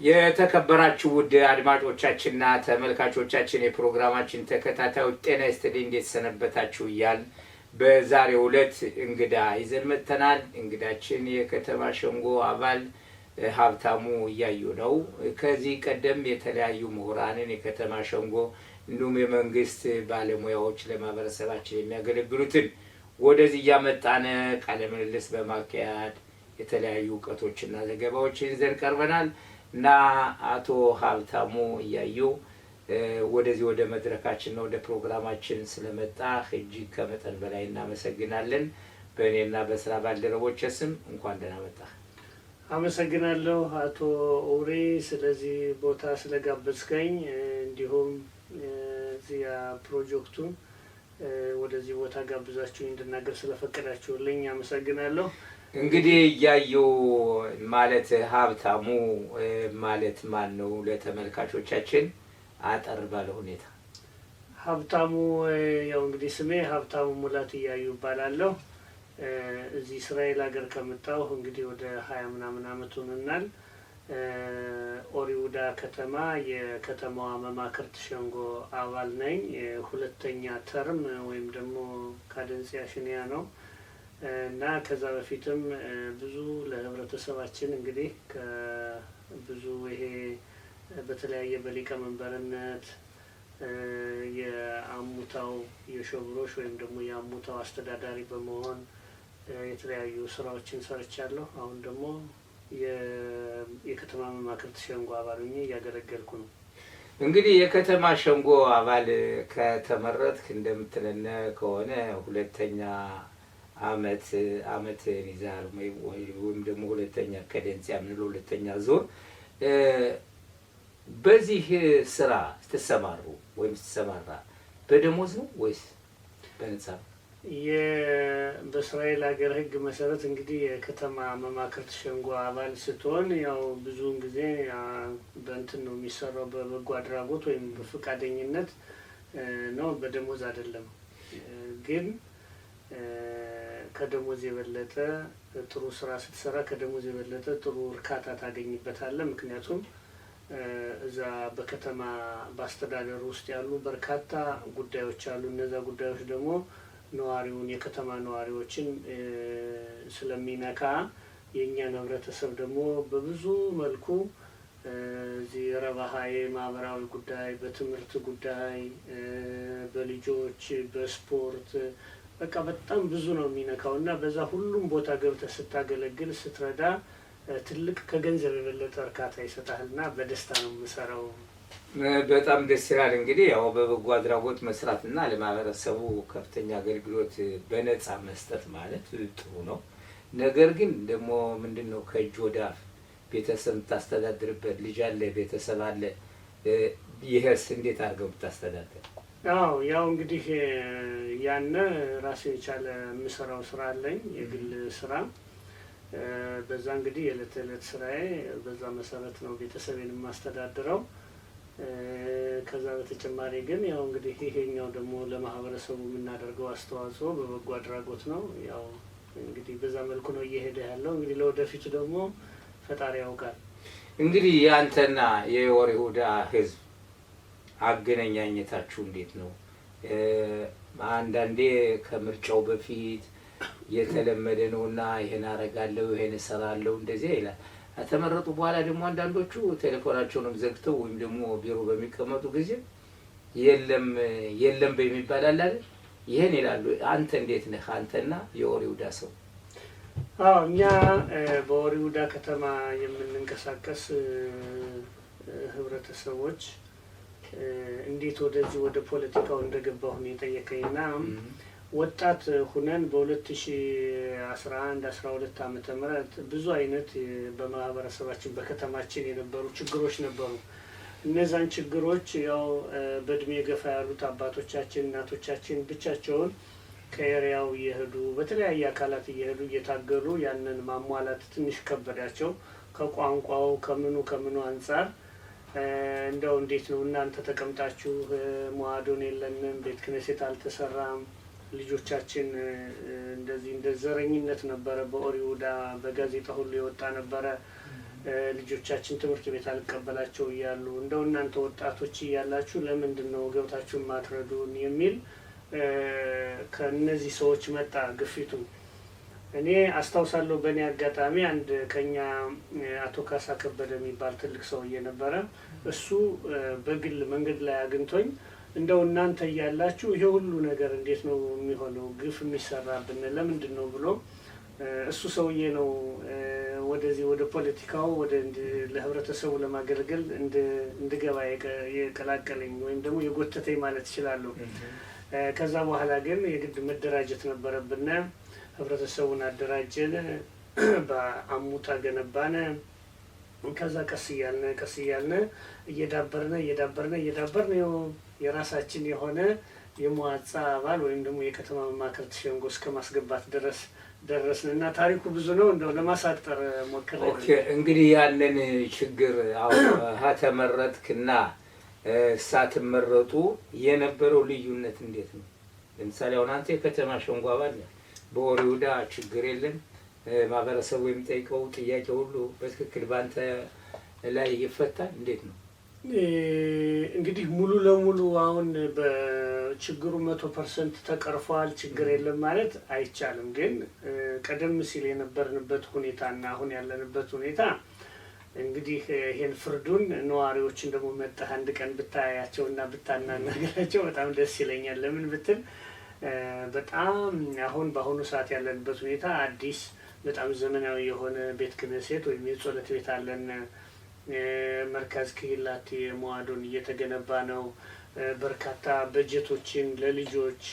የተከበራችሁ ውድ አድማጮቻችንና ተመልካቾቻችን የፕሮግራማችን ተከታታዮች ጤና ይስጥልኝ እንዴት ሰነበታችሁ እያል በዛሬው ዕለት እንግዳ ይዘን መጥተናል። እንግዳችን የከተማ ሸንጎ አባል ሀብታሙ እያዩ ነው። ከዚህ ቀደም የተለያዩ ምሁራንን የከተማ ሸንጎ እንዲሁም የመንግስት ባለሙያዎች ለማህበረሰባችን የሚያገለግሉትን ወደዚህ እያመጣን ቃለ ምልልስ በማካሄድ የተለያዩ እውቀቶችና ዘገባዎችን ይዘን ቀርበናል እና አቶ ሀብታሙ እያዩ ወደዚህ ወደ መድረካችን ወደ ፕሮግራማችን ስለመጣ እጅግ ከመጠን በላይ እናመሰግናለን። በእኔና በስራ ባልደረቦቼ ስም እንኳን ደህና መጣህ። አመሰግናለሁ አቶ ኡሪ ስለዚህ ቦታ ስለጋበዝከኝ እንዲሁም እዚያ ፕሮጀክቱን ወደዚህ ቦታ ጋብዛችሁ እንድናገር ስለፈቀዳችሁልኝ አመሰግናለሁ። እንግዲህ እያዩ ማለት ሀብታሙ ማለት ማን ነው? ለተመልካቾቻችን አጠር ባለ ሁኔታ። ሀብታሙ ያው እንግዲህ ስሜ ሀብታሙ ሙላት እያዩ እባላለሁ። እዚህ እስራኤል ሀገር ከመጣሁ እንግዲህ ወደ 20 ምናምን አመት ሆኖናል። ኦሪውዳ ከተማ የከተማዋ መማክርት ሸንጎ አባል ነኝ። ሁለተኛ ተርም ወይም ደግሞ ካደንሲያሽንያ ነው እና ከዛ በፊትም ብዙ ለህብረተሰባችን እንግዲህ ከብዙ ይሄ በተለያየ በሊቀመንበርነት የአሙታው የሾብሮሽ ወይም ደግሞ የአሙታው አስተዳዳሪ በመሆን የተለያዩ ስራዎችን ሰርቻለሁ። አሁን ደግሞ የከተማ መማክርት ሸንጎ አባል ሆኜ እያገለገልኩ ነው። እንግዲህ የከተማ ሸንጎ አባል ከተመረጥክ እንደምትለን ከሆነ ሁለተኛ አመት ይዛል ወይም ደግሞ ሁለተኛ ካደንሲያ የምንለው ሁለተኛ ዙር። በዚህ ስራ ስትሰማሩ ወይም ስትሰማራ በደሞዝ ነው ወይስ በነፃ? በእስራኤል ሀገር ህግ መሰረት እንግዲህ የከተማ መማክርት ሸንጎ አባል ስትሆን ያው ብዙውን ጊዜ በእንትን ነው የሚሰራው፣ በበጎ አድራጎት ወይም በፈቃደኝነት ነው፣ በደሞዝ አይደለም። ግን ከደሞዝ የበለጠ ጥሩ ስራ ስትሰራ ከደሞዝ የበለጠ ጥሩ እርካታ ታገኝበታለህ። ምክንያቱም እዛ በከተማ በአስተዳደሩ ውስጥ ያሉ በርካታ ጉዳዮች አሉ። እነዛ ጉዳዮች ደግሞ ነዋሪውን የከተማ ነዋሪዎችን ስለሚነካ የእኛን ህብረተሰብ ደግሞ በብዙ መልኩ እዚህ ረባሃዬ ማህበራዊ ጉዳይ፣ በትምህርት ጉዳይ፣ በልጆች በስፖርት በቃ በጣም ብዙ ነው የሚነካው እና በዛ ሁሉም ቦታ ገብተህ ስታገለግል ስትረዳ ትልቅ ከገንዘብ የበለጠ እርካታ ይሰጣልና በደስታ ነው የምሰራው። በጣም ደስ ይላል። እንግዲህ ያው በበጎ አድራጎት መስራትና ለማህበረሰቡ ከፍተኛ አገልግሎት በነፃ መስጠት ማለት ጥሩ ነው። ነገር ግን ደግሞ ምንድነው ከእጅ ወደ አፍ ቤተሰብ የምታስተዳድርበት ልጅ አለ፣ ቤተሰብ አለ። ይሄስ እንዴት አድርገው የምታስተዳድር? ያው እንግዲህ ያነ ራሱ የቻለ የምሰራው ስራ አለኝ፣ የግል ስራ። በዛ እንግዲህ የዕለት ተዕለት ስራዬ በዛ መሰረት ነው ቤተሰቤን የማስተዳድረው። ከዛ በተጨማሪ ግን ያው እንግዲህ ይሄኛው ደግሞ ለማህበረሰቡ የምናደርገው አስተዋጽኦ በበጎ አድራጎት ነው። ያው እንግዲህ በዛ መልኩ ነው እየሄደ ያለው። እንግዲህ ለወደፊቱ ደግሞ ፈጣሪ ያውቃል። እንግዲህ ያንተና የኦሪውዳ ህዝብ አገናኛኘታችሁ እንዴት ነው? አንዳንዴ ከምርጫው በፊት የተለመደ ነውና ይሄን አረጋለሁ ይሄን እሰራለሁ እንደዚህ ይላል። ከተመረጡ በኋላ ደግሞ አንዳንዶቹ ቴሌፎናቸውንም ዘግተው ወይም ደግሞ ቢሮ በሚቀመጡ ጊዜ የለም በሚባል አለ አይደል? ይሄን ይላሉ። አንተ እንዴት ነህ? አንተና የኦሪውዳ ሰው? እኛ በኦሪውዳ ከተማ የምንንቀሳቀስ ህብረተሰቦች እንዴት ወደዚህ ወደ ፖለቲካው እንደገባሁ ነው የጠየቀኝና ወጣት ሁነን በ2011 12 ዓመተ ምህረት ብዙ አይነት በማህበረሰባችን በከተማችን የነበሩ ችግሮች ነበሩ። እነዛን ችግሮች ያው በእድሜ ገፋ ያሉት አባቶቻችን እናቶቻችን ብቻቸውን ከኤሪያው እየሄዱ በተለያየ አካላት እየሄዱ እየታገሉ ያንን ማሟላት ትንሽ ከበዳቸው። ከቋንቋው ከምኑ አንፃር እንደው እንዴት ነው እናንተ ተቀምጣችሁ መዋዶን የለንም፣ ቤተ ክህነት አልተሰራም፣ ልጆቻችን እንደዚህ እንደ ዘረኝነት ነበረ። በኦሪውዳ በጋዜጣ ሁሉ የወጣ ነበረ። ልጆቻችን ትምህርት ቤት አልቀበላቸው እያሉ እንደው እናንተ ወጣቶች እያላችሁ ለምንድን ነው ገብታችሁ ማትረዱን የሚል ከነዚህ ሰዎች መጣ ግፊቱ። እኔ አስታውሳለሁ በእኔ አጋጣሚ አንድ ከኛ አቶ ካሳ ከበደ የሚባል ትልቅ ሰውዬ ነበረ። እሱ በግል መንገድ ላይ አግኝቶኝ እንደው እናንተ እያላችሁ ይሄ ሁሉ ነገር እንዴት ነው የሚሆነው? ግፍ የሚሰራብን ለምንድን ነው ብሎ እሱ ሰውዬ ነው ወደዚህ ወደ ፖለቲካው ወደ ለህብረተሰቡ ለማገልገል እንድገባ የቀላቀለኝ ወይም ደግሞ የጎተተኝ ማለት እችላለሁ። ከዛ በኋላ ግን የግድ መደራጀት ነበረብን። ህብረተሰቡን አደራጀን፣ በአሙታ ገነባን። ከዛ ቀስ እያልን እየዳበርን የራሳችን የሆነ የመዋጻ አባል ወይም ደግሞ የከተማ መማክርት ሸንጎ እስከ ማስገባት ድረስ ደረስን እና ታሪኩ ብዙ ነው። እንደው ለማሳጠር ሞክሬ። ኦኬ እንግዲህ ያንን ችግር ተመረጥክና ሳትመረጡ የነበረው ልዩነት እንዴት ነው? ለምሳሌ አሁን አንተ የከተማ ሸንጎ አባል ነህ። በወሬውዳ ችግር የለም፣ ማህበረሰቡ የሚጠይቀው ጥያቄ ሁሉ በትክክል ባንተ ላይ ይፈታል። እንዴት ነው? እንግዲህ ሙሉ ለሙሉ አሁን በችግሩ 100% ተቀርፏል ችግር የለም ማለት አይቻልም። ግን ቀደም ሲል የነበርንበት ሁኔታ እና አሁን ያለንበት ሁኔታ እንግዲህ ይሄን ፍርዱን ነዋሪዎችን ደግሞ መጣህ አንድ ቀን ብታያቸው እና ብታናገራቸው በጣም ደስ ይለኛል። ለምን ብትል በጣም አሁን በአሁኑ ሰዓት ያለንበት ሁኔታ አዲስ በጣም ዘመናዊ የሆነ ቤተ ክህነት ወይም የጸሎት ቤት አለን። መርካዝ ክሂላት የመዋዶን እየተገነባ ነው። በርካታ በጀቶችን ለልጆች፣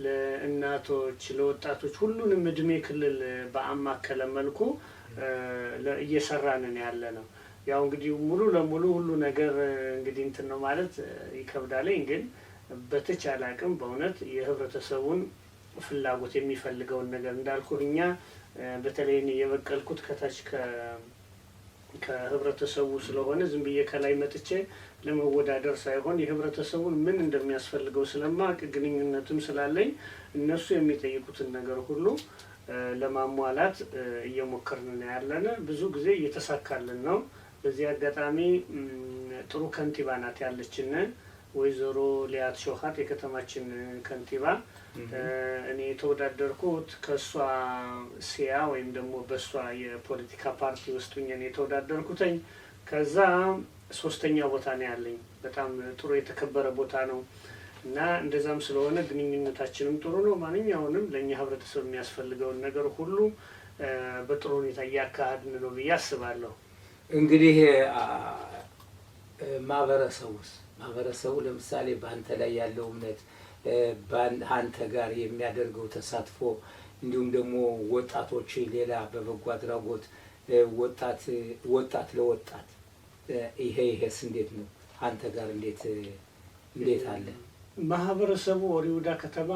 ለእናቶች፣ ለወጣቶች ሁሉንም እድሜ ክልል በአማከለ መልኩ እየሰራንን ያለ ነው። ያው እንግዲህ ሙሉ ለሙሉ ሁሉ ነገር እንግዲህ እንትን ነው ማለት ይከብዳለኝ። ግን በተቻለ አቅም በእውነት የህብረተሰቡን ፍላጎት የሚፈልገውን ነገር እንዳልኩህ እኛ በተለይ የበቀልኩት ከታች ከህብረተሰቡ ስለሆነ ዝም ብዬ ከላይ መጥቼ ለመወዳደር ሳይሆን የህብረተሰቡን ምን እንደሚያስፈልገው ስለማቅ ግንኙነትም ስላለኝ እነሱ የሚጠይቁትን ነገር ሁሉ ለማሟላት እየሞከርን ያለነ ብዙ ጊዜ እየተሳካልን ነው። በዚህ አጋጣሚ ጥሩ ከንቲባ ናት ያለችን ወይዘሮ ሊያት ሾሃት የከተማችን ከንቲባ። እኔ የተወዳደርኩት ከሷ ሲያ ወይም ደግሞ በሷ የፖለቲካ ፓርቲ ውስጥ ሆኜ ነው የተወዳደርኩትኝ። ከዛ 3ኛ ቦታ ነው ያለኝ። በጣም ጥሩ የተከበረ ቦታ ነው እና እንደዛም ስለሆነ ግንኙነታችንም ጥሩ ነው። ማንኛውንም ለኛ ህብረተሰብ የሚያስፈልገውን ነገር ሁሉ በጥሩ ሁኔታ እያካሄድን ነው ብዬ አስባለሁ። እንግዲህ ማህበረሰቡ ለምሳሌ በአንተ ላይ ያለው እምነት፣ በአንተ ጋር የሚያደርገው ተሳትፎ እንዲሁም ደግሞ ወጣቶች ሌላ በበጎ አድራጎት ወጣት ለወጣት ይሄስ እንዴት ነው? አንተ ጋር እንዴት አለ? ማህበረሰቡ ወሪውዳ ከተማ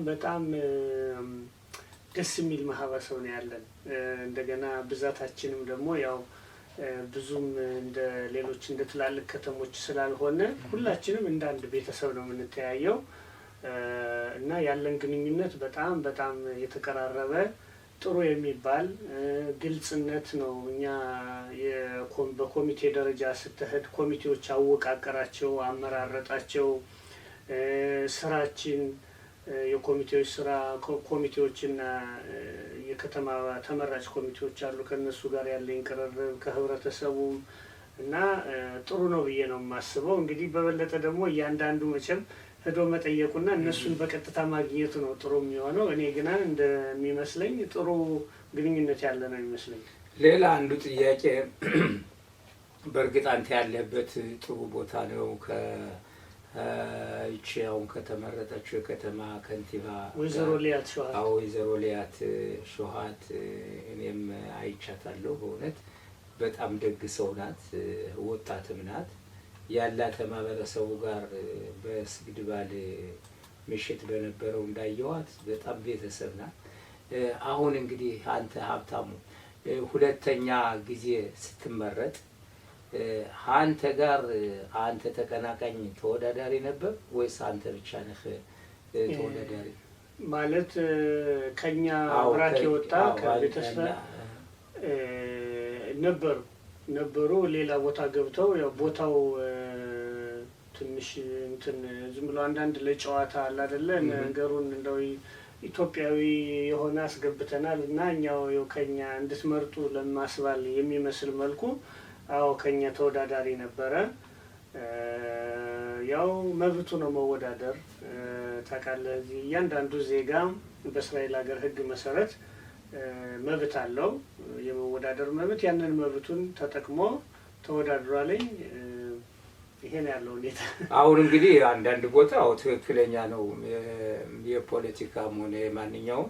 በጣም ደስ የሚል ማህበረሰብ ነው ያለን። እንደገና ብዛታችንም ደግሞ ያው ብዙም እንደ ሌሎች እንደ ትላልቅ ከተሞች ስላልሆነ ሁላችንም እንደ አንድ ቤተሰብ ነው የምንተያየው እና ያለን ግንኙነት በጣም የተቀራረበ ጥሩ የሚባል ግልጽነት ነው። እኛ በኮሚቴ ደረጃ ስትሄድ ኮሚቴዎች አወቃቀራቸው፣ አመራረጣቸው፣ ስራችን የኮሚቴዎች ስራ ኮሚቴዎችና የከተማ ተመራጭ ኮሚቴዎች አሉ። ከነሱ ጋር ያለኝ ቅርርብ ከህብረተሰቡም እና ጥሩ ነው ብዬ ነው የማስበው። እንግዲህ በበለጠ ደግሞ እያንዳንዱ መቼም ሄዶ መጠየቁና እነሱን በቀጥታ ማግኘቱ ነው ጥሩ የሚሆነው። እኔ ግን እንደሚመስለኝ ጥሩ ግንኙነት ያለ ነው ይመስለኝ። ሌላ አንዱ ጥያቄ በእርግጥ አንተ ያለበት ጥሩ ቦታ ነው። ይቺ አሁን ከተመረጠችው የከተማ ከንቲባ ወይዘሮ ሊያት ሾሃት ወይዘሮ ሊያት ሾሃት እኔም አይቻታለሁ። በእውነት በጣም ደግ ሰው ናት፣ ወጣትም ናት። ያላት ማህበረሰቡ ጋር በስግድ ባል ምሽት በነበረው እንዳየዋት በጣም ቤተሰብ ናት። አሁን እንግዲህ አንተ ሀብታሙ 2ኛ ጊዜ ስትመረጥ አንተ ጋር አንተ ተቀናቃኝ ተወዳዳሪ ነበር ወይስ አንተ ብቻ ነህ ተወዳዳሪ? ማለት ከኛ ብራክ የወጣ ከቤተሰብ ነበሩ ነበሩ። ሌላ ቦታ ገብተው ያው ቦታው ትንሽ እንትን ዝም ብሎ አንዳንድ ለጨዋታ አለ አይደለ ነገሩን እንደው ኢትዮጵያዊ የሆነ አስገብተናል እና እኛው ከኛ እንድትመርጡ ለማስባል የሚመስል መልኩ አዎ ከኛ ተወዳዳሪ ነበረ። ያው መብቱ ነው መወዳደር። ታውቃለህ እዚህ እያንዳንዱ ዜጋ በእስራኤል ሀገር ሕግ መሰረት መብት አለው የመወዳደር መብት። ያንን መብቱን ተጠቅሞ ተወዳድሯለኝ። ይሄን ያለው ሁኔታ አሁን እንግዲህ አንዳንድ ቦታ ትክክለኛ ነው። የፖለቲካም ሆነ ማንኛውም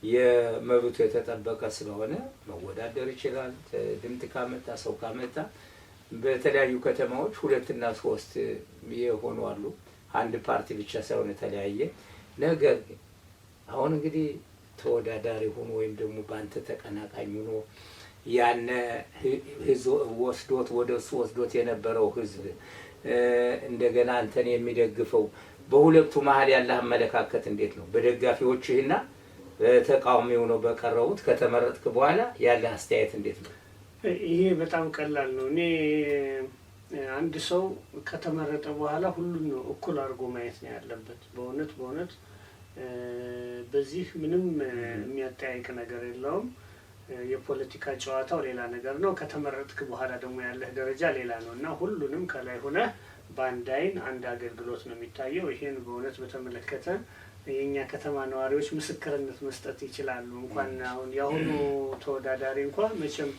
የመብቱ የተጠበቀ ስለሆነ መወዳደር ይችላል። ድምፅ ካመጣ ሰው ካመጣ በተለያዩ ከተማዎች 2 እና 3 የሆኑ አሉ። አንድ ፓርቲ ብቻ ሳይሆን የተለያየ ነገር። አሁን እንግዲህ ተወዳዳሪ ሆኖ ወይም ደግሞ በአንተ ተቀናቃኝ ሆኖ ያነ ወስዶት ወደሱ ወስዶት የነበረው ህዝብ እንደገና አንተን የሚደግፈው በሁለቱ መሀል ያለ አመለካከት እንዴት ነው? በደጋፊዎችህና በተቃዋሚው ነው በቀረቡት ከተመረጥክ በኋላ ያለ አስተያየት እንዴት ነው? ይሄ በጣም ቀላል ነው። እኔ አንድ ሰው ከተመረጠ በኋላ ሁሉን እኩል አድርጎ ማየት ነው ያለበት። በእውነት በዚህ ምንም የሚያጠያይቅ ነገር የለውም። የፖለቲካ ጨዋታው ሌላ ነገር ነው። ከተመረጥክ በኋላ ደግሞ ያለህ ደረጃ ሌላ ነው እና ሁሉንም ከላይ ሆነ በአንድ አይን አንድ አገልግሎት ነው የሚታየው። ይሄን በእውነት በተመለከተ የኛ ከተማ ነዋሪዎች ምስክርነት መስጠት ይችላሉ። እንኳን አሁን የአሁኑ ተወዳዳሪ እንኳን መቼም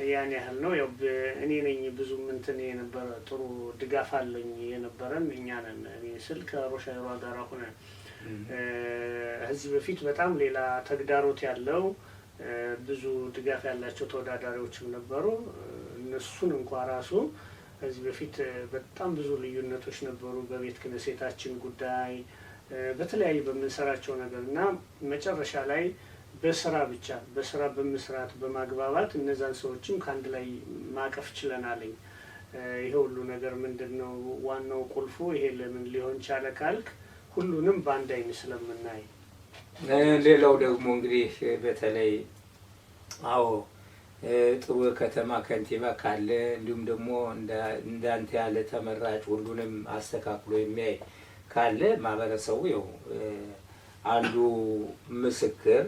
ያን ያህል ነው። ያው እኔ ነኝ ብዙም እንትን የነበረ ጥሩ ድጋፍ አለኝ የነበረን እኛ ነን። እኔ ስል ከሮሻ ጋር ሆነ እዚህ በፊት በጣም ሌላ ተግዳሮት ያለው ብዙ ድጋፍ ያላቸው ተወዳዳሪዎችም ነበሩ። እነሱን እንኳን ራሱ ከዚህ በፊት በጣም ብዙ ልዩነቶች ነበሩ በቤተ ክህነታችን ጉዳይ በተለያዩ በምንሰራቸው ነገር እና መጨረሻ ላይ በስራ በመስራት በማግባባት እነዛን ሰዎችም ከአንድ ላይ ማቀፍ ችለናልኝ። ይሄ ሁሉ ነገር ምንድነው ዋናው ቁልፉ? ይሄ ለምን ሊሆን ቻለ ካልክ ሁሉንም በአንድ አይን ስለምናይ። ሌላው ደግሞ እንግዲህ በተለይ ጥሩ ከተማ ከንቲባ ካለ እንዲሁም ደግሞ እንዳንተ ያለ ተመራጭ ሁሉንም አስተካክሎ የሚያይ ካለ ማህበረሰቡ ያው አንዱ ምስክር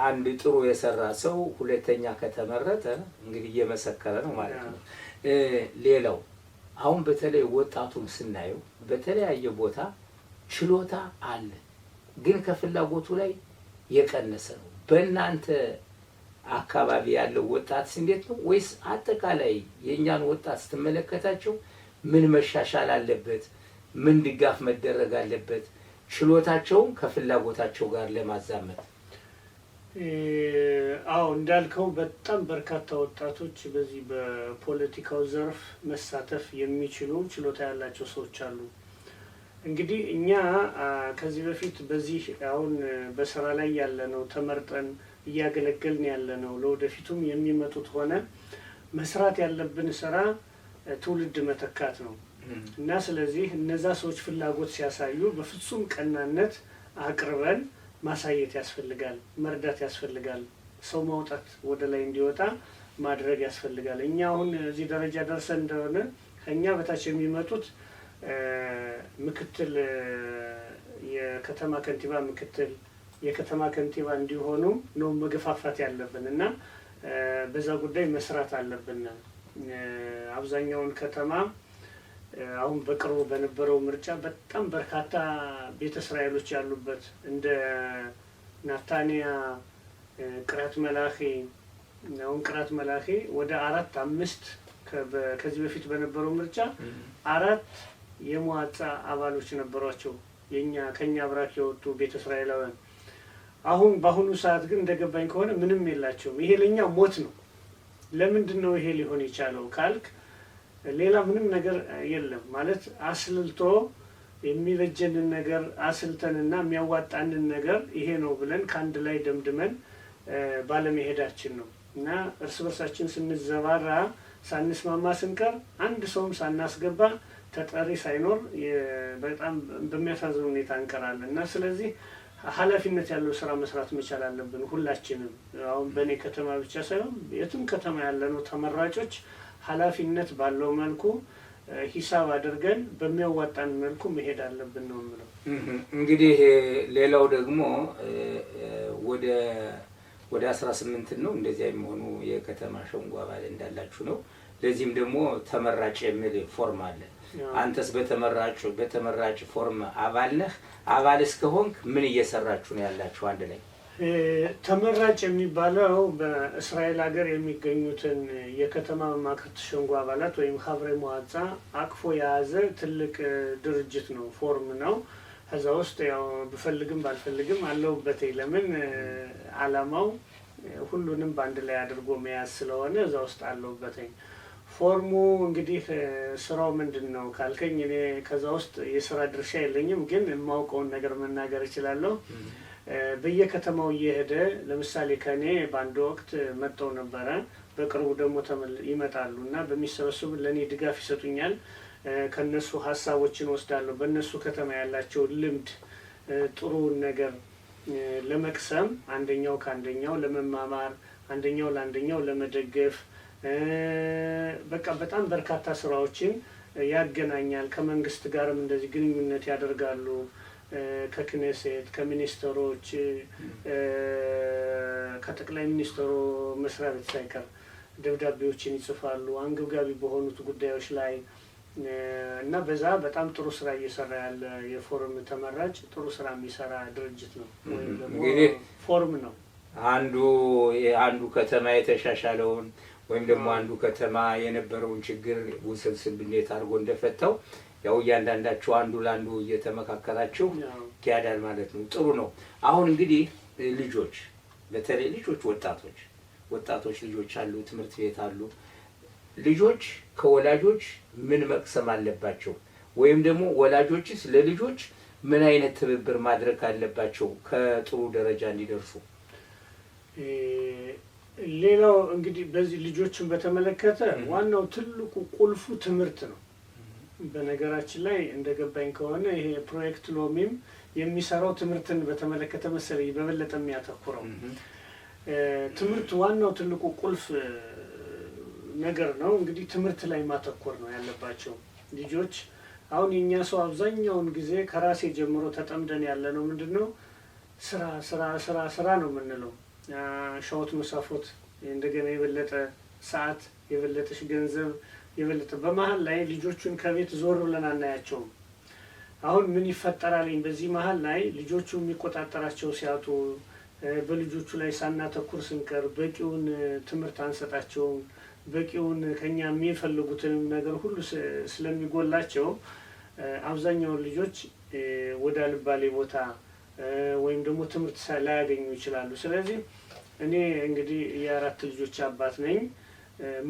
አንድ ጥሩ የሰራ ሰው ሁለተኛ ከተመረጠ እንግዲህ እየመሰከረ ነው ማለት ነው። ሌላው አሁን በተለይ ወጣቱን ስናየው በተለያየ ቦታ ችሎታ አለ፣ ግን ከፍላጎቱ ላይ የቀነሰ ነው። በእናንተ አካባቢ ያለው ወጣት እንዴት ነው? ወይስ አጠቃላይ የእኛን ወጣት ስትመለከታቸው ምን መሻሻል አለበት? ምን ድጋፍ መደረግ አለበት? ችሎታቸውን ከፍላጎታቸው ጋር ለማዛመድ። እንዳልከው በጣም በርካታ ወጣቶች በዚህ በፖለቲካው ዘርፍ መሳተፍ የሚችሉ ችሎታ ያላቸው ሰዎች አሉ። እንግዲህ እኛ ከዚህ በፊት በዚህ አሁን በስራ ላይ ያለነው ተመርጠን እያገለገልን ያለነው ለወደፊቱም የሚመጡት ሆነ መስራት ያለብን ስራ ትውልድ መተካት ነው እና ስለዚህ እነዛ ሰዎች ፍላጎት ሲያሳዩ በፍጹም ቀናነት አቅርበን ማሳየት ያስፈልጋል፣ መርዳት ያስፈልጋል፣ ሰው ማውጣት ወደ ላይ እንዲወጣ ማድረግ ያስፈልጋል። እኛ አሁን እዚህ ደረጃ ደርሰን እንደሆነ ከኛ በታች የሚመጡት ምክትል የከተማ ከንቲባ ምክትል የከተማ ከንቲባ እንዲሆኑ ነው መገፋፋት ያለብን እና በዛ ጉዳይ መስራት አለብን። አብዛኛውን ከተማ አሁን በቅርቡ በነበረው ምርጫ በጣም በርካታ ቤተ እስራኤሎች ያሉበት እንደ ናታንያ፣ ቅርያት መላኺ አሁን ቅርያት መላኺ ወደ 4-5 ከዚህ በፊት በነበረው ምርጫ 4 የመዋዕፃ አባሎች ነበሯቸው ከኛ አብራክ የወጡ ቤተ እስራኤላውያን። አሁን በአሁኑ ሰዓት ግን እንደገባኝ ከሆነ ምንም የላቸውም። ይሄ ለኛ ሞት ነው። ለምንድን ነው ይሄ ሊሆን የቻለው ካልክ ሌላ ምንም ነገር የለም ማለት አስልቶ የሚበጀንን ነገር አስልተንና የሚያዋጣንን ነገር ይሄ ነው ብለን ከአንድ ላይ ደምድመን ባለመሄዳችን ነው እና እርስ በርሳችን ስንዘባራ ሳንስማማ ስንቀር አንድ ሰውም ሳናስገባ ተጠሪ ሳይኖር በጣም በሚያሳዝን ሁኔታ እንቀራለን እና ስለዚህ ኃላፊነት ያለው ስራ መስራት መቻል አለብን ሁላችንም። አሁን በእኔ ከተማ ብቻ ሳይሆን የትም ከተማ ያለነው ተመራጮች ኃላፊነት ባለው መልኩ ሂሳብ አድርገን በሚያዋጣን መልኩ መሄድ አለብን ነው የምለው። እንግዲህ ሌላው ደግሞ ወደ 18 ነው እንደዚያ የሚሆኑ የከተማ ሸንጎ አባል እንዳላችሁ ነው። ለዚህም ደግሞ ተመራጭ የሚል ፎርም አለ። አንተስ በተመራጭ ፎርም አባል ነህ? አባል እስከሆንክ ምን እየሰራችሁ ነው ያላችሁ አንድ ላይ? ተመራጭ የሚባለው በእስራኤል ሀገር የሚገኙትን የከተማ መማክርት ሸንጎ አባላት ወይም ሀብሬ መዋጻ አቅፎ የያዘ ትልቅ ድርጅት ነው፣ ፎርም ነው። ከዛ ውስጥ ያው ብፈልግም ባልፈልግም አለሁበት። ለምን አላማው ሁሉንም በአንድ ላይ አድርጎ መያዝ ስለሆነ እዛ ውስጥ አለሁበት። ፎርሙ እንግዲህ ስራው ምንድን ነው ካልከኝ እኔ ከዛ ውስጥ የስራ ድርሻ የለኝም፣ ግን የማውቀውን ነገር መናገር እችላለሁ። በየከተማው እየሄደ ለምሳሌ ከኔ በአንድ ወቅት መጥተው ነበረ፣ በቅርቡ ደግሞ ይመጣሉ እና በሚሰበሰቡ ለእኔ ድጋፍ ይሰጡኛል። ከነሱ ሀሳቦችን ወስዳለሁ። በእነሱ ከተማ ያላቸው ልምድ ጥሩውን ነገር ለመቅሰም አንደኛው ከአንደኛው ለመማማር አንደኛው ለአንደኛው ለመደገፍ በቃ በጣም በርካታ ስራዎችን ያገናኛል። ከመንግስት ጋርም እንደዚህ ግንኙነት ያደርጋሉ። ከክኔሴት ከሚኒስትሮች ከጠቅላይ ሚኒስትሩ መስሪያ ቤት ሳይቀር ደብዳቤዎችን ይጽፋሉ አንገብጋቢ በሆኑት ጉዳዮች ላይ እና በዛ በጣም ጥሩ ስራ እየሰራ ያለ የፎርም ተመራጭ ጥሩ ስራ የሚሰራ ድርጅት ነው ወይም ደግሞ ፎርም ነው። አንዱ ከተማ የተሻሻለውን ወይም ደግሞ አንዱ ከተማ የነበረውን ችግር ውስብስብ እንዴት አድርጎ እንደፈታው ያው እያንዳንዳችሁ አንዱ ለአንዱ እየተመካከላችሁ ያዳል ማለት ነው። ጥሩ ነው። አሁን እንግዲህ ልጆች በተለይ ልጆች ወጣቶች ልጆች አሉ፣ ትምህርት ቤት አሉ። ልጆች ከወላጆች ምን መቅሰም አለባቸው? ወይም ደግሞ ወላጆችስ ለልጆች ምን አይነት ትብብር ማድረግ አለባቸው ከጥሩ ደረጃ እንዲደርሱ? ሌላው እንግዲህ በዚህ ልጆችን በተመለከተ ዋናው ትልቁ ቁልፉ ትምህርት ነው። በነገራችን ላይ እንደገባኝ ከሆነ ይሄ ፕሮጀክት ሎሚም የሚሰራው ትምህርትን በተመለከተ መሰለኝ በበለጠ የሚያተኩረው ትምህርት ዋናው ትልቁ ቁልፍ ነገር ነው። እንግዲህ ትምህርት ላይ ማተኮር ነው ያለባቸው ልጆች። አሁን የኛ ሰው አብዛኛውን ጊዜ ከራሴ ጀምሮ ተጠምደን ያለ ነው ምንድነው ስራ ነው የምንለው። ሻውት መሳፎት እንደገና የበለጠ ሰዓት የበለጠሽ ገንዘብ የበለጠ በመሃል ላይ ልጆቹን ከቤት ዞር ብለን አናያቸውም። አሁን ምን ይፈጠራል? በዚህ መሃል ላይ ልጆቹ የሚቆጣጠራቸው ሲያጡ በልጆቹ ላይ ሳናተኩር ስንቀር በቂውን ትምህርት አንሰጣቸውም። በቂውን ከኛ የሚፈልጉትን ነገር ሁሉ ስለሚጎላቸው አብዛኛውን ልጆች ወደ አልባሌ ቦታ ወይም ደግሞ ትምህርት ላያገኙ ይችላሉ። ስለዚህ እኔ እንግዲህ የአራት ልጆች አባት ነኝ።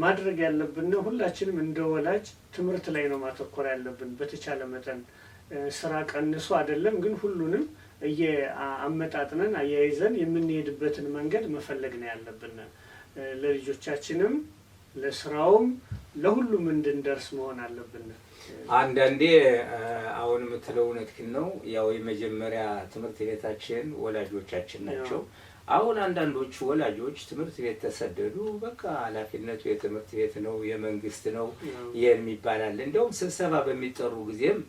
ማድረግ ያለብን ሁላችንም እንደ ወላጅ ትምህርት ላይ ነው ማተኮር ያለብን። በተቻለ መጠን ስራ ቀንሶ አይደለም፣ ግን ሁሉንም አመጣጥነን አያይዘን የምንሄድበትን መንገድ መፈለግ ነው ያለብን። ለልጆቻችንም ለስራውም ለሁሉም እንድንደርስ መሆን አለብን። አንዳንዴ አሁን የምትለው እውነትህን ነው። ያው የመጀመሪያ ትምህርት ቤታችን ወላጆቻችን ናቸው። አሁን አንዳንዶቹ ወላጆች ትምህርት ቤት ተሰደዱ፣ በቃ ኃላፊነቱ የትምህርት ቤት ነው የመንግስት ነው የሚባላል። እንደውም ስብሰባ በሚጠሩ ጊዜም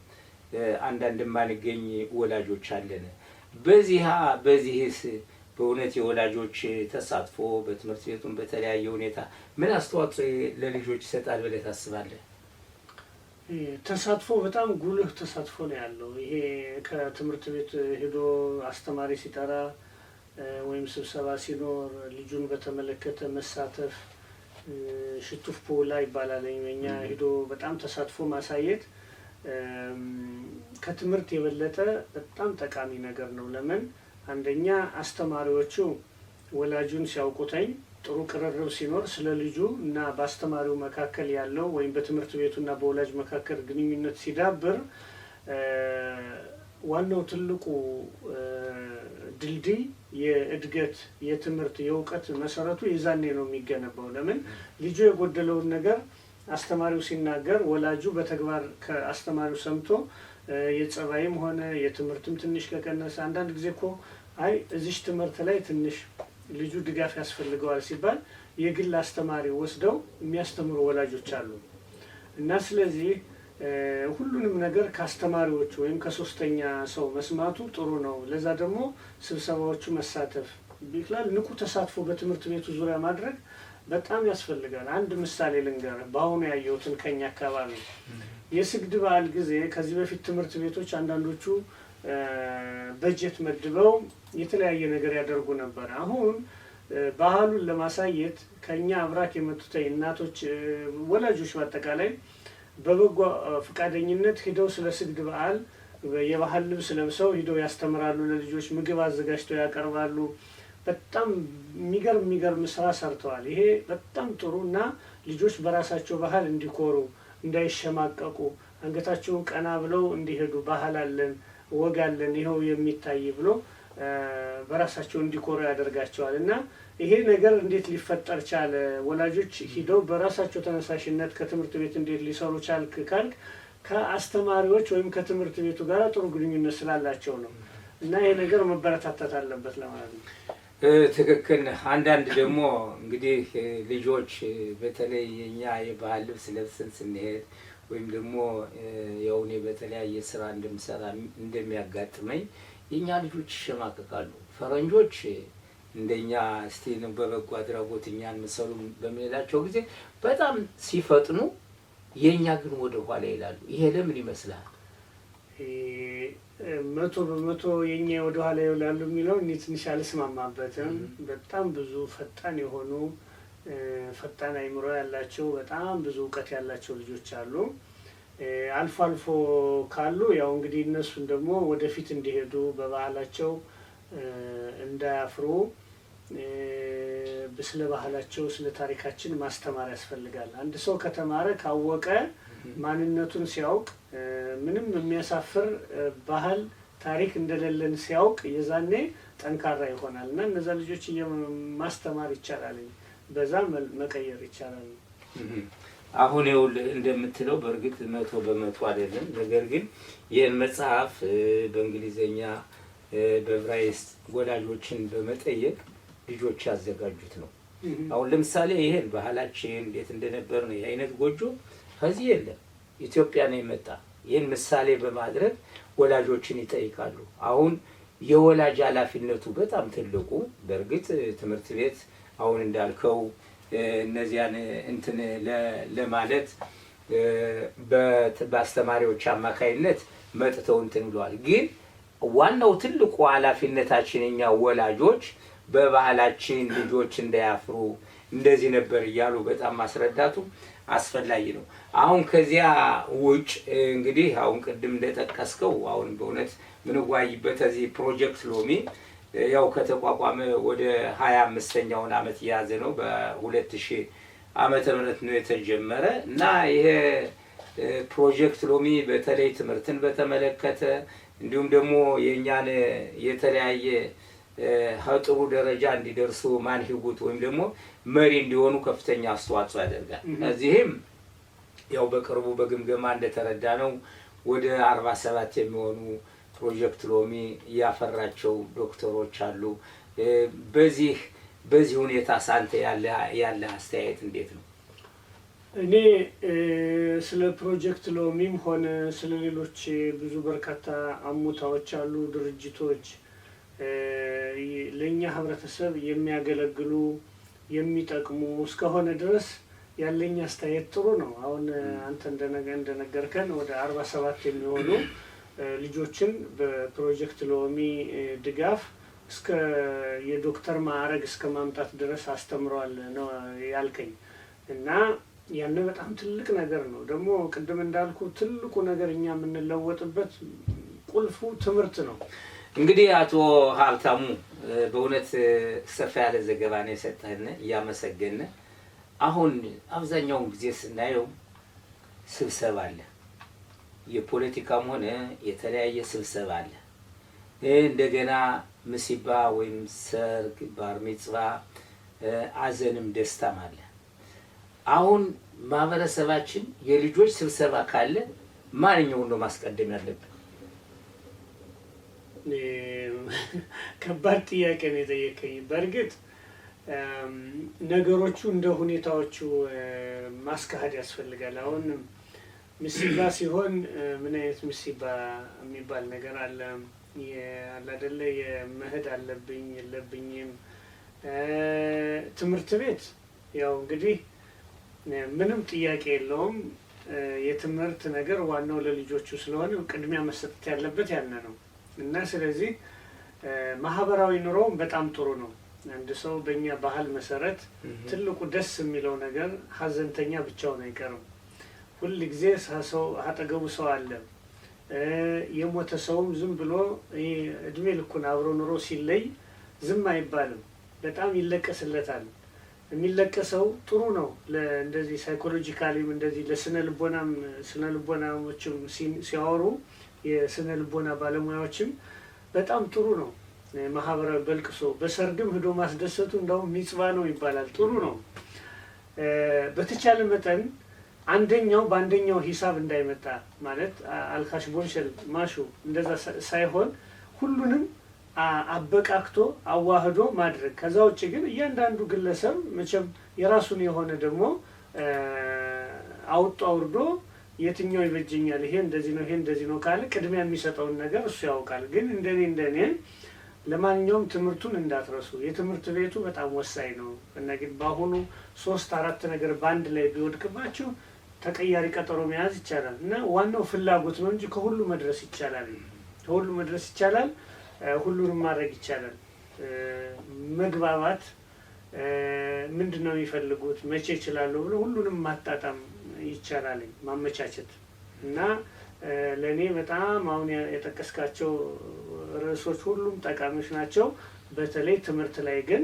አንዳንድ ማንገኝ ወላጆች አለን። በዚህስ በእውነት የወላጆች ተሳትፎ በትምህርት ቤቱን በተለያየ ሁኔታ ምን አስተዋጽኦ ለልጆች ይሰጣል ብለህ ታስባለህ? ተሳትፎ በጣም ጉልህ ተሳትፎ ነው ያለው። ይሄ ከትምህርት ቤት ሄዶ አስተማሪ ሲጠራ ወይም ስብሰባ ሲኖር ልጁን በተመለከተ መሳተፍ ሽቱፍ ፖላ ይባላል። እኛ ሄዶ በጣም ተሳትፎ ማሳየት ከትምህርት የበለጠ በጣም ጠቃሚ ነገር ነው። ለምን? አንደኛ አስተማሪዎቹ ወላጁን ሲያውቁተኝ ጥሩ ቅርርብ ሲኖር ስለ ልጁ እና በአስተማሪው መካከል ያለው ወይም በትምህርት ቤቱና በወላጅ መካከል ግንኙነት ሲዳብር ዋናው ትልቁ ድልድይ የእድገት የትምህርት የእውቀት መሰረቱ የዛኔ ነው የሚገነባው። ለምን? ልጁ የጎደለውን ነገር አስተማሪው ሲናገር ወላጁ በተግባር ከአስተማሪው ሰምቶ የጸባይም ሆነ የትምህርትም ትንሽ ከቀነሰ አንዳንድ ጊዜ እኮ አይ እዚሽ ትምህርት ላይ ትንሽ ልጁ ድጋፍ ያስፈልገዋል ሲባል የግል አስተማሪ ወስደው የሚያስተምሩ ወላጆች አሉ። እና ስለዚህ ሁሉንም ነገር ከአስተማሪዎች ወይም ከሶስተኛ ሰው መስማቱ ጥሩ ነው። ለዛ ደግሞ ስብሰባዎቹ መሳተፍ ቢክላል ንቁ ተሳትፎ በትምህርት ቤቱ ዙሪያ ማድረግ በጣም ያስፈልጋል። አንድ ምሳሌ ልንገር፣ በአሁኑ ያየሁትን ከኛ አካባቢ የስግድ በዓል ጊዜ ከዚህ በፊት ትምህርት ቤቶች አንዳንዶቹ በጀት መድበው የተለያየ ነገር ያደርጉ ነበር። አሁን ባህሉን ለማሳየት ከኛ አብራክ የመጡት እናቶች፣ ወላጆች በአጠቃላይ በበጎ ፈቃደኝነት ሄደው ስለ ስግድ በዓል የባህል ልብስ ለብሰው ሄደው ያስተምራሉ። ለልጆች ምግብ አዘጋጅተው ያቀርባሉ። በጣም የሚገርም ስራ ሰርተዋል። ይሄ በጣም ጥሩ እና ልጆች በራሳቸው ባህል እንዲኮሩ፣ እንዳይሸማቀቁ፣ አንገታቸውን ቀና ብለው እንዲሄዱ ባህል አለን ወግ አለን ይኸው የሚታይ ብሎ በራሳቸው እንዲኮሩ ያደርጋቸዋል። እና ይሄ ነገር እንዴት ሊፈጠር ቻለ? ወላጆች ሂደው በራሳቸው ተነሳሽነት ከትምህርት ቤት እንዴት ሊሰሩ ቻልክ ካልክ ከአስተማሪዎች ወይም ከትምህርት ቤቱ ጋር ጥሩ ግንኙነት ስላላቸው ነው። እና ይሄ ነገር መበረታታት አለበት ለማለት ነው። ትክክል። አንዳንድ ደግሞ እንግዲህ ልጆች በተለይ የኛ የባህል ልብስ ለብሰን ስንሄድ ወይም ደግሞ ያው እኔ በተለያየ ስራ እንደምሰራ እንደሚያጋጥመኝ የኛ ልጆች ይሸማቀቃሉ። ፈረንጆች እንደኛ እስቲ ነው በበጎ አድራጎት እኛን መሰሉ በሚላቸው ጊዜ በጣም ሲፈጥኑ፣ የኛ ግን ወደ ኋላ ይላሉ። ይሄ ለምን ይመስላል? 100% የኛ ወደ ኋላ ይላሉ የሚለው እኔ ትንሽ አልስማማበትም። በጣም ብዙ ፈጣን የሆኑ ፈጣን አይምሮ ያላቸው በጣም ብዙ እውቀት ያላቸው ልጆች አሉ። አልፎ አልፎ ካሉ ያው እንግዲህ እነሱን ደግሞ ወደፊት እንዲሄዱ በባህላቸው እንዳያፍሩ ስለ ባህላቸው ስለ ታሪካችን ማስተማር ያስፈልጋል። አንድ ሰው ከተማረ ካወቀ ማንነቱን ሲያውቅ ምንም የሚያሳፍር ባህል ታሪክ እንደሌለን ሲያውቅ የዛኔ ጠንካራ ይሆናል። እና እነዛ ልጆች ማስተማር ይቻላል፣ በዛ መቀየር ይቻላል። አሁን ይኸውልህ እንደምትለው በእርግጥ 100% አይደለም። ነገር ግን ይህን መጽሐፍ በእንግሊዘኛ በዕብራይስጥ ወላጆችን በመጠየቅ ልጆች ያዘጋጁት ነው። አሁን ለምሳሌ ይሄን ባህላችን እንዴት እንደነበር ነው የአይነት ጎጆ ከዚህ የለም ኢትዮጵያ ነው የመጣ። ይህን ምሳሌ በማድረግ ወላጆችን ይጠይቃሉ። አሁን የወላጅ ኃላፊነቱ በጣም ትልቁ በእርግጥ ትምህርት ቤት አሁን እንዳልከው እነዚያን እንትን ለማለት በአስተማሪዎች አማካይነት መጥተው እንትን ብለዋል። ግን ዋናው ትልቁ ኃላፊነታችን እኛ ወላጆች በባህላችን ልጆች እንዳያፍሩ እንደዚህ ነበር እያሉ በጣም ማስረዳቱ አስፈላጊ ነው። አሁን ከዚያ ውጭ እንግዲህ አሁን ቅድም እንደጠቀስከው አሁን በእውነት ምንዋይበት እዚህ ፕሮጀክት ሎሚ ያው ከተቋቋመ ወደ 25ኛውን አመት የያዘ ነው። በ2000 ዓመተ ምህረት ነው የተጀመረ እና ይሄ ፕሮጀክት ሎሚ በተለይ ትምህርትን በተመለከተ እንዲሁም ደግሞ የኛን የተለያየ ጥሩ ደረጃ እንዲደርሱ ማንሂጉት ወይም ደግሞ መሪ እንዲሆኑ ከፍተኛ አስተዋጽኦ ያደርጋል። እዚህም ያው በቅርቡ በግምገማ እንደተረዳ ነው ወደ 47 የሚሆኑ ፕሮጀክት ሎሚ ያፈራቸው ዶክተሮች አሉ። በዚህ ሁኔታ ሳንተ ያለ አስተያየት እንዴት ነው? እኔ ስለ ፕሮጀክት ሎሚም ሆነ ስለ ሌሎች ብዙ በርካታ አሙታዎች አሉ ድርጅቶች ለኛ ህብረተሰብ የሚያገለግሉ የሚጠቅሙ እስከሆነ ድረስ ያለኝ አስተያየት ጥሩ ነው። አሁን አንተ እንደነገርከን ወደ 47 የሚሆኑ ልጆችን በፕሮጀክት ሎሚ ድጋፍ እስከ የዶክተር ማዕረግ እስከ ማምጣት ድረስ አስተምሯል ነው ያልከኝ። እና ያን በጣም ትልቅ ነገር ነው። ደግሞ ቅድም እንዳልኩ ትልቁ ነገር እኛ የምንለወጥበት ቁልፉ ትምህርት ነው። እንግዲህ አቶ ሀብታሙ በእውነት ሰፋ ያለ ዘገባ ነው የሰጠህን፣ እያመሰገነ። አሁን አብዛኛውን ጊዜ ስናየው ስብሰባ አለ፣ የፖለቲካም ሆነ የተለያየ ስብሰባ አለ። እንደገና ምሲባ ወይም ሰርግ፣ ባር ሚጽዋ፣ አዘንም ደስታም አለ። አሁን ማህበረሰባችን የልጆች ስብሰባ ካለ ማንኛውን ነው ማስቀደም ያለብን? ከባድ ጥያቄ ነው የጠየቀኝ። በእርግጥ ነገሮቹ እንደ ሁኔታዎቹ ማስካሄድ ያስፈልጋል። አሁን ምሲባ ሲሆን ምን አይነት ምሲባ የሚባል ነገር አለ አይደለ? የመሄድ አለብኝ የለብኝም። ትምህርት ቤት ያው እንግዲህ ምንም ጥያቄ የለውም። የትምህርት ነገር ዋናው ለልጆቹ ስለሆነ ቅድሚያ መሰጠት ያለበት ያነ ነው እና ስለዚህ ማህበራዊ ኑሮውም በጣም ጥሩ ነው። አንድ ሰው በእኛ ባህል መሰረት ትልቁ ደስ የሚለው ነገር ሀዘንተኛ ብቻውን አይቀርም። ሁል ጊዜ ሰው አጠገቡ ሰው አለ። የሞተ ሰውም ዝም ብሎ እድሜ ልኩን አብሮ ኑሮ ሲለይ ዝም አይባልም። በጣም ይለቀስለታል። የሚለቀሰው ጥሩ ነው። እንደዚህ ሳይኮሎጂካሊም እንደዚህ ለስነ ልቦናዎችም ሲያወሩ የስነ ልቦና ባለሙያዎችም በጣም ጥሩ ነው። ማህበራዊ በልቅሶ በሰርግም ሂዶ ማስደሰቱ እንደውም ሚጽባ ነው ይባላል። ጥሩ ነው። በተቻለ መጠን አንደኛው በአንደኛው ሂሳብ እንዳይመጣ ማለት አልካሽ ቦንሸል ማሹ እንደዛ ሳይሆን ሁሉንም አበቃክቶ አዋህዶ ማድረግ። ከዛ ውጭ ግን እያንዳንዱ ግለሰብ መቼም የራሱን የሆነ ደግሞ አውጦ አውርዶ የትኛው ይበጀኛል፣ ይሄ እንደዚህ ነው፣ ይሄ እንደዚህ ነው ካለ ቅድሚያ የሚሰጠውን ነገር እሱ ያውቃል። ግን እንደኔ ለማንኛውም ትምህርቱን እንዳትረሱ። የትምህርት ቤቱ በጣም ወሳኝ ነው እና ግን በአሁኑ 3-4 ነገር በአንድ ላይ ቢወድቅባችሁ ተቀያሪ ቀጠሮ መያዝ ይቻላል እና ዋናው ፍላጎት ነው እንጂ ከሁሉ መድረስ ይቻላል። ከሁሉ መድረስ ይቻላል። ሁሉንም ማድረግ ይቻላል። መግባባት ምንድነው የሚፈልጉት መቼ ይችላሉ ብሎ ሁሉንም ማጣጣም ይቻላል፣ ማመቻቸት እና ለኔ በጣም አሁን የጠቀስካቸው ርዕሶች ሁሉም ጠቃሚዎች ናቸው። በተለይ ትምህርት ላይ ግን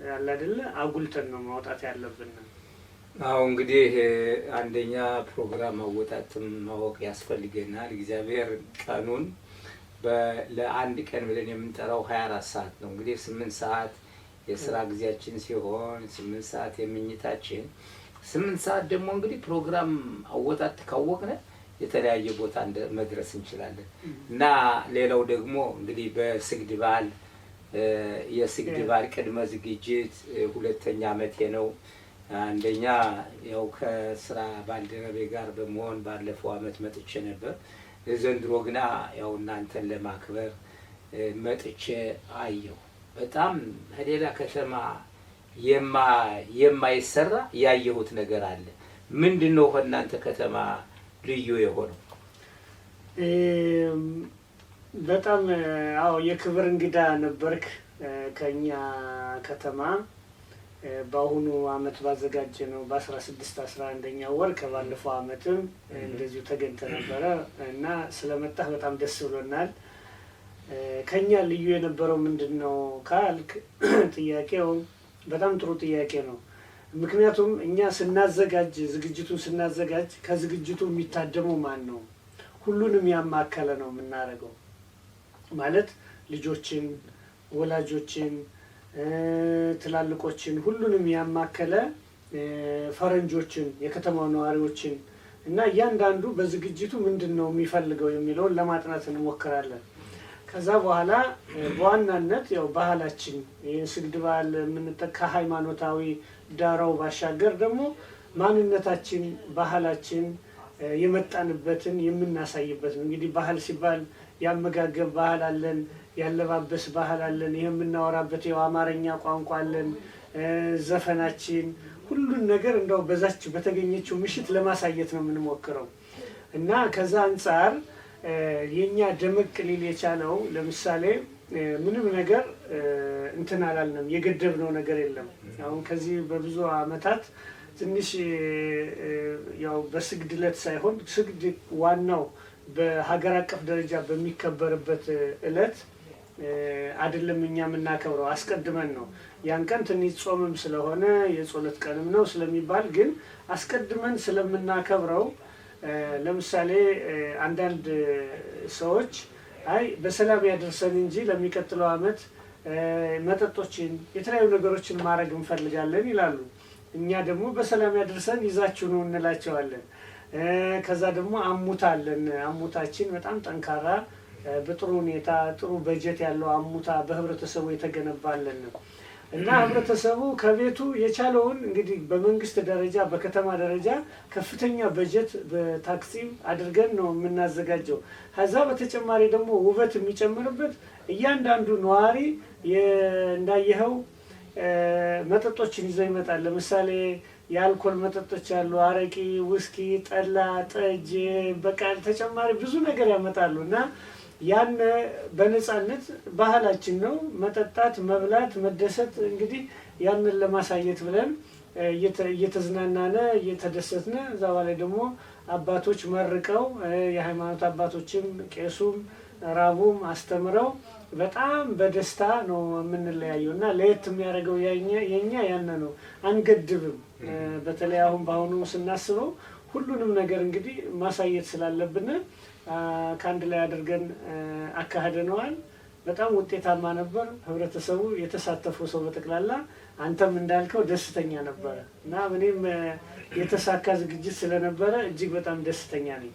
ያለ አይደለ አጉልተን ነው ማውጣት ያለብን። አዎ እንግዲህ አንደኛ ፕሮግራም አወጣጥም ማወቅ ያስፈልገናል። እግዚአብሔር ቀኑን ለአንድ ቀን ብለን የምንጠራው 24 ሰዓት ነው። እንግዲህ 8 ሰዓት የስራ ጊዜያችን ሲሆን 8 ሰዓት የምኝታችን 8 ሰዓት ደግሞ እንግዲህ ፕሮግራም አወጣጥ ካወቅነ የተለያየ ቦታ መድረስ እንችላለን እና ሌላው ደግሞ እንግዲህ በስግድ በዓል የስግድ በዓል ቅድመ ዝግጅት 2ኛ ዓመቴ ነው። አንደኛ ያው ከስራ ባልደረቤ ጋር በመሆን ባለፈው ዓመት መጥቼ ነበር። ዘንድሮ ግና ያው እናንተን ለማክበር መጥቼ አየሁ። በጣም ከሌላ ከተማ የማይሰራ ያየሁት ነገር አለ። ምንድነው ከእናንተ ከተማ ልዩ የሆነው? በጣም አዎ የክብር እንግዳ ነበርክ ከኛ ከተማ። በአሁኑ አመት ባዘጋጀ ነው በ16-11ኛ ወር ከባለፈው አመትም እንደዚሁ ተገኝተ ነበረ እና ስለመጣህ በጣም ደስ ብሎናል። ከኛ ልዩ የነበረው ምንድነው ካልክ ጥያቄው በጣም ጥሩ ጥያቄ ነው። ምክንያቱም እኛ ዝግጅቱን ስናዘጋጅ ከዝግጅቱ የሚታደመው ማን ነው? ሁሉንም ያማከለ ነው የምናደርገው። ማለት ልጆችን፣ ወላጆችን፣ ትላልቆችን ሁሉንም ያማከለ ፈረንጆችን፣ የከተማው ነዋሪዎችን እና እያንዳንዱ በዝግጅቱ ምንድነው የሚፈልገው የሚለውን ለማጥናት እንሞክራለን። ከዛ በኋላ በዋናነት ያው ባህላችን የስግድ በዓል የምንጠቃ ሃይማኖታዊ ዳራው ባሻገር ደግሞ ማንነታችን፣ ባህላችን የመጣንበትን የምናሳይበት ነው። እንግዲህ ባህል ሲባል ያመጋገብ ባህል አለን፣ ያለባበስ ባህል አለን፣ ይሄ የምናወራበት የአማርኛ ቋንቋ አለን፣ ዘፈናችን፣ ሁሉን ነገር እንደው በዛች በተገኘችው ምሽት ለማሳየት ነው የምንሞክረው እና ከዛ አንፃር የኛ ደመቅ ሊል የቻለው ለምሳሌ ምንም ነገር እንትን አላልንም፣ የገደብነው ነገር የለም። አሁን ከዚህ በብዙ አመታት ትንሽ ያው በስግድ ዕለት ሳይሆን ስግድ ዋናው በሀገር አቀፍ ደረጃ በሚከበርበት ዕለት አይደለም እኛ የምናከብረው፣ አስቀድመን ነው። ያን ቀን ትንሽ ጾምም ስለሆነ የጸሎት ቀንም ነው ስለሚባል ግን አስቀድመን ስለምናከብረው ለምሳሌ አንዳንድ ሰዎች አይ በሰላም ያደርሰን እንጂ ለሚቀጥለው አመት መጠጦችን የተለያዩ ነገሮችን ማድረግ እንፈልጋለን ይላሉ። እኛ ደግሞ በሰላም ያደርሰን ይዛችሁ ነው እንላቸዋለን። ከዛ ደግሞ አሙታችን በጣም ጠንካራ በጥሩ ሁኔታ ጥሩ በጀት ያለው አሙታ በህብረተሰቡ የተገነባለን ነው እና ህብረተሰቡ ከቤቱ የቻለውን እንግዲህ በመንግስት ደረጃ በከተማ ደረጃ ከፍተኛ በጀት በታክሲ አድርገን ነው የምናዘጋጀው። ከዛ በተጨማሪ ደግሞ ውበት የሚጨምርበት እያንዳንዱ ነዋሪ እንዳየኸው መጠጦችን ይዘው ይመጣል። ለምሳሌ የአልኮል መጠጦች አሉ፣ አረቂ፣ ውስኪ፣ ጠላ፣ ጠጅ፣ በቃ ተጨማሪ ብዙ ነገር ያመጣሉ እና ያን በነፃነት ባህላችን ነው መጠጣት፣ መብላት፣ መደሰት። እንግዲህ ያንን ለማሳየት ብለን እየተዝናናነ እየተደሰትነ እዛ በላይ ደግሞ አባቶች መርቀው የሃይማኖት አባቶችም ቄሱም ራቡም አስተምረው በጣም በደስታ ነው የምንለያየው እና ለየት የሚያደርገው የኛ ያነ ነው። አንገድብም። በተለይ አሁን በአሁኑ ስናስበው ሁሉንም ነገር እንግዲህ ማሳየት ስላለብን ከአንድ ላይ አድርገን አካሂደነዋል። በጣም ውጤታማ ነበር። ህብረተሰቡ የተሳተፈው ሰው በጠቅላላ አንተም እንዳልከው ደስተኛ ነበረ እና እኔም የተሳካ ዝግጅት ስለነበረ እጅግ በጣም ደስተኛ ነኝ።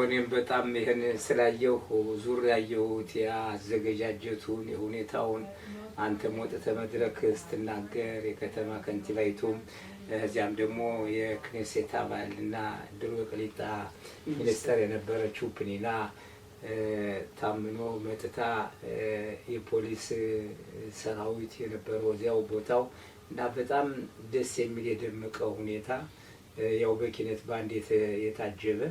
እኔም በጣም ይህን ስላየሁ ዙር ያየሁት የአዘገጃጀቱን የሁኔታውን አንተም ወጥተህ መድረክ ስትናገር የከተማ ከንቲባይቱም እዚያም ደግሞ የክኔሴት አባል እና ድሮ የቅሊጣ ሚኒስተር የነበረችው ፕኒና ታምኖ መጥታ የፖሊስ ሰራዊት የነበረው እዚያው ቦታው እና በጣም ደስ የሚል የደመቀ ሁኔታ ያው በኪነት ባንድ የታጀበ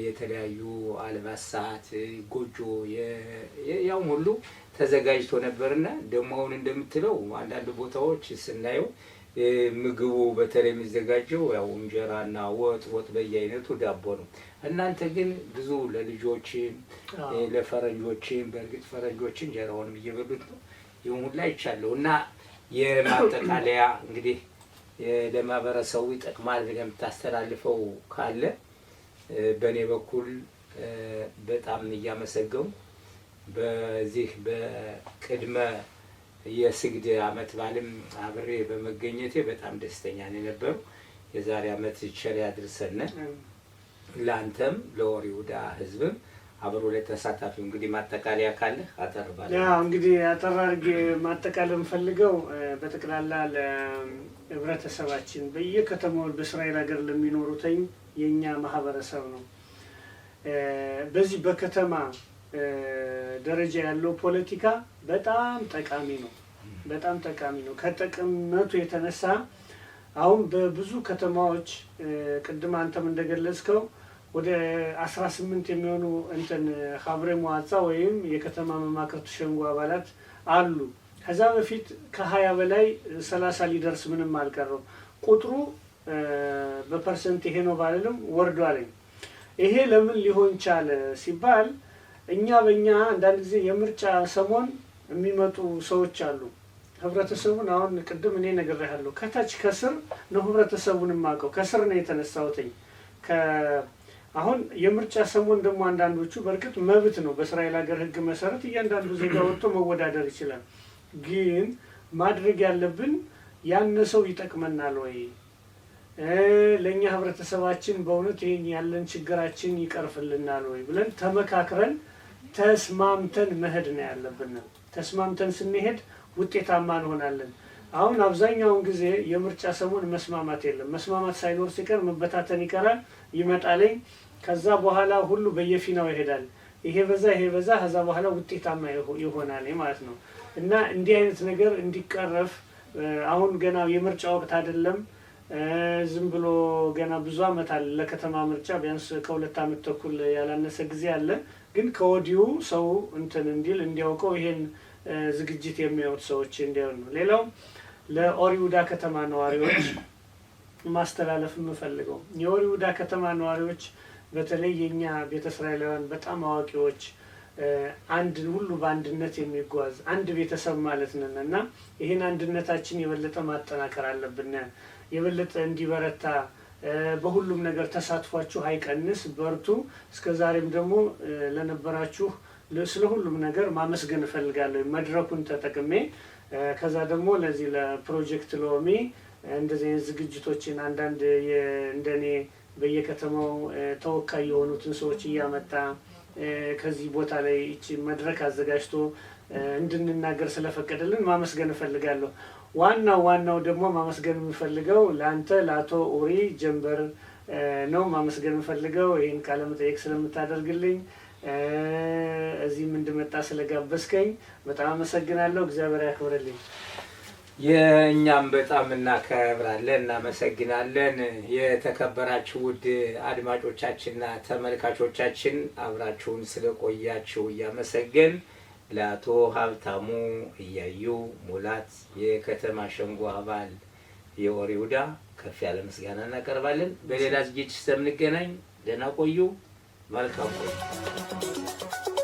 የተለያዩ አልባሳት ጎጆ ያው ሁሉ ተዘጋጅቶ ነበርና ደግሞ አሁን እንደምትለው አንዳንድ ቦታዎች ስናየው ምግቡ በተለይ የሚዘጋጀው ያው እንጀራና ወጥ በየአይነቱ ዳቦ ነው። እናንተ ግን ብዙ ለልጆችም ለፈረንጆችም በእርግጥ ፈረንጆች እንጀራውንም እየበሉት ነው ይሁን ሁላ ይቻለው እና የማጠቃለያ እንግዲህ ለማህበረሰቡ ይጠቅማል ብለህ የምታስተላልፈው ካለ በእኔ በኩል በጣም እያመሰገንኩ በዚህ በቅድመ የስግድ ዓመት በዓልም አብሬ በመገኘቴ በጣም ደስተኛ ነኝ ነበር። የዛሬ ዓመት ቸር ያድርሰን ለአንተም ለወሬውዳ ህዝብም አብሮ ለተሳታፊው። እንግዲህ ማጠቃለያ ካለ አጠርባለሁ። እንግዲህ አጠር አድርጌ ማጠቃለል የምፈልገው በጠቅላላ ለህብረተሰባችን በየከተማው በእስራኤል ሀገር ለሚኖሩትኝ የኛ ማህበረሰብ ነው። በዚህ በከተማ ደረጃ ያለው ፖለቲካ በጣም ጠቃሚ ነው። በጣም ጠቃሚ ነው። ከጥቅምነቱ የተነሳ አሁን በብዙ ከተማዎች ቅድም አንተም እንደገለጽከው ወደ 18 የሚሆኑ ሀብሬ መዋዕጻ ወይም የከተማ መማክርት ሸንጎ አባላት አሉ። ከዛ በፊት ከ20 በላይ 30 ሊደርስ ምንም አልቀረው። ቁጥሩ በፐርሰንት ይሄ ነው ባልልም ወርዷል። ይሄ ለምን ሊሆን ቻለ ሲባል በእኛ አንዳንድ ጊዜ የምርጫ ሰሞን የሚመጡ ሰዎች አሉ። ህብረተሰቡን አሁን ቅድም እኔ ነግሬሃለሁ፣ ከታች ከስር ነው ህብረተሰቡን የማውቀው፣ ከስር ነው የተነሳሁትኝ። አሁን የምርጫ ሰሞን ደግሞ አንዳንዶቹ በእርግጥ መብት ነው፣ በእስራኤል ሀገር ህግ መሰረት እያንዳንዱ ዜጋ ወጥቶ መወዳደር ይችላል። ግን ማድረግ ያለብን ያነሰው ይጠቅመናል ወይ፣ ለእኛ ህብረተሰባችን በእውነት ይህን ያለን ችግራችን ይቀርፍልናል ወይ ብለን ተመካክረን ተስማምተን መሄድ ነው ያለብን። ተስማምተን ስንሄድ ውጤታማ እንሆናለን። አሁን አብዛኛውን ጊዜ የምርጫ ሰሞን መስማማት የለም። መስማማት ሳይኖር ሲቀር መበታተን ይቀራል፣ ይመጣልኝ። ከዛ በኋላ ሁሉ በየፊናው ይሄዳል። ይሄ በዛ ከዛ በኋላ ውጤታማ ይሆናል ማለት ነው። እና እንዲህ አይነት ነገር እንዲቀረፍ አሁን ገና የምርጫ ወቅት አይደለም። ዝም ብሎ ገና ብዙ አመት አለ ለከተማ ምርጫ፣ ቢያንስ ከ2 አመት ተኩል ያላነሰ ጊዜ አለ። ግን ከወዲሁ ሰው እንዲያውቀው ይሄን ዝግጅት የሚያዩት ሰዎች እንዲያዩ ነው። ሌላው ለኦሪውዳ ከተማ ነዋሪዎች ማስተላለፍ የምፈልገው የኦሪውዳ ከተማ ነዋሪዎች በተለይ የኛ ቤተ እስራኤላውያን በጣም አዋቂዎች፣ አንድ ሁሉ በአንድነት የሚጓዝ አንድ ቤተሰብ ማለት ነን እና ይሄን አንድነታችን የበለጠ ማጠናከር አለብን። የበለጠ እንዲበረታ በሁሉም ነገር ተሳትፏችሁ አይቀንስ፣ በርቱ። እስከዛሬም ደግሞ ለነበራችሁ ስለ ሁሉም ነገር ማመስገን እፈልጋለሁ መድረኩን ተጠቅሜ። ከዛ ደግሞ ለዚህ ለፕሮጀክት ሎሚ እንደዚህ አይነት ዝግጅቶችን አንዳንድ እንደኔ በየከተማው ተወካይ የሆኑትን ሰዎች እያመጣ ከዚህ ቦታ ላይ እቺ መድረክ አዘጋጅቶ እንድንናገር ስለፈቀደልን ማመስገን እፈልጋለሁ። ዋናው ደግሞ ማመስገን የምፈልገው ለአንተ ለአቶ ኡሪ ጀንበር ነው ማመስገን የምፈልገው ይህን ቃለ መጠይቅ ስለምታደርግልኝ እዚህም እንድመጣ ስለጋበዝከኝ በጣም አመሰግናለሁ። እግዚአብሔር ያክብርልኝ። የእኛም በጣም እናከብራለን፣ እናመሰግናለን። የተከበራችሁ ውድ አድማጮቻችንና ተመልካቾቻችን አብራችሁን ስለቆያችሁ እያመሰገን ለአቶ ሀብታሙ እያዩ ሙላት የከተማ ሸንጎ አባል የኦሪ ይሁዳ ከፍ ያለ ምስጋና እናቀርባለን። በሌላ ዝግጅት እስከምንገናኝ ደህና ቆዩ። መልካም ቆዩ።